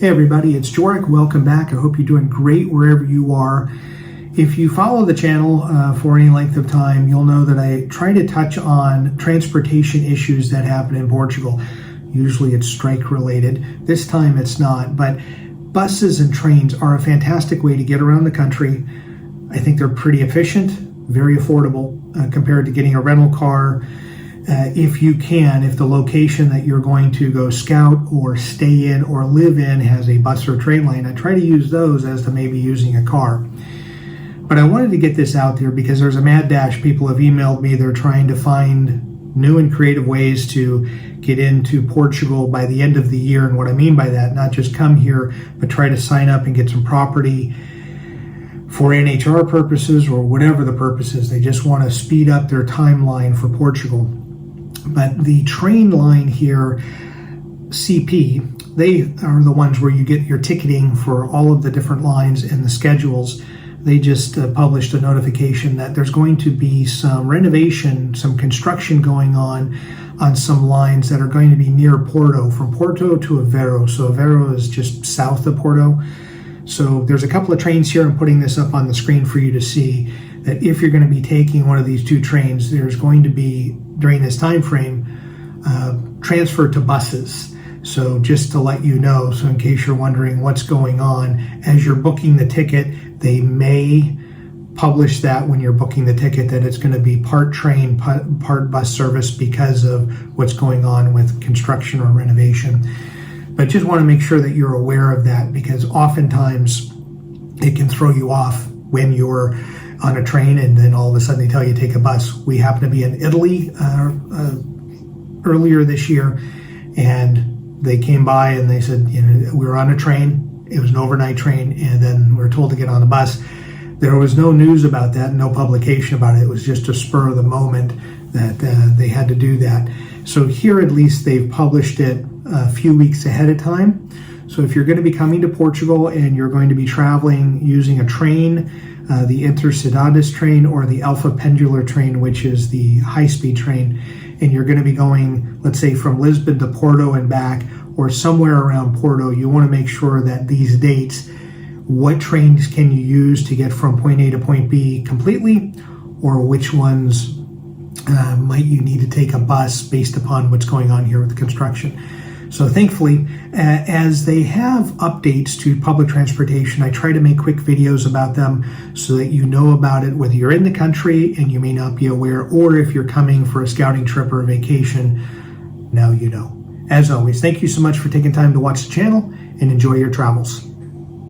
Hey everybody, it's Joric. Welcome back. I hope you're doing great wherever you are. If you follow the channel for any length of time, you'll know that I try to touch on transportation issues that happen in Portugal. Usually it's strike related. This time it's not, but buses and trains are a fantastic way to get around the country. I think they're pretty efficient, very affordable compared to getting a rental car. If the location that you're going to go scout or stay in or live in has a bus or train line, I try to use those as to maybe using a car. But I wanted to get this out there because there's a mad dash. People have emailed me. They're trying to find new and creative ways to get into Portugal by the end of the year. And what I mean by that, not just come here, but try to sign up and get some property for NHR purposes or whatever the purpose is. They just want to speed up their timeline for Portugal. But the train line here, CP, they are the ones where you get your ticketing for all of the different lines and the schedules. They just published a notification that there's going to be some renovation, some construction going on some lines that are going to be near Porto, from Porto to Aveiro. So Aveiro is just south of Porto. So there's a couple of trains here. I'm putting this up on the screen for you to see that if you're going to be taking one of these two trains, there's going to be, during this time frame, transfer to buses. So just to let you know, so in case you're wondering what's going on, as you're booking the ticket, they may publish that when you're booking the ticket that it's going to be part train, part bus service because of what's going on with construction or renovation. But just want to make sure that you're aware of that, because oftentimes it can throw you off when you're on a train and then all of a sudden they tell you to take a bus. We happen to be in Italy earlier this year, and they came by and they said, we were on a train. It was an overnight train, and then we were told to get on a bus. There was no news about that, no publication about it. It was just a spur of the moment that they had to do that. So here at least they've published it a few weeks ahead of time. So if you're going to be coming to Portugal and you're going to be traveling using a train, the Intercidades train or the Alpha Pendular train, which is the high-speed train, and you're going to be going, let's say, from Lisbon to Porto and back, or somewhere around Porto, you want to make sure that these dates, what trains can you use to get from point A to point B completely, or which ones might you need to take a bus based upon what's going on here with the construction. So thankfully, as they have updates to public transportation, I try to make quick videos about them so that you know about it, whether you're in the country and you may not be aware, or if you're coming for a scouting trip or a vacation, now you know. As always, thank you so much for taking time to watch the channel and enjoy your travels.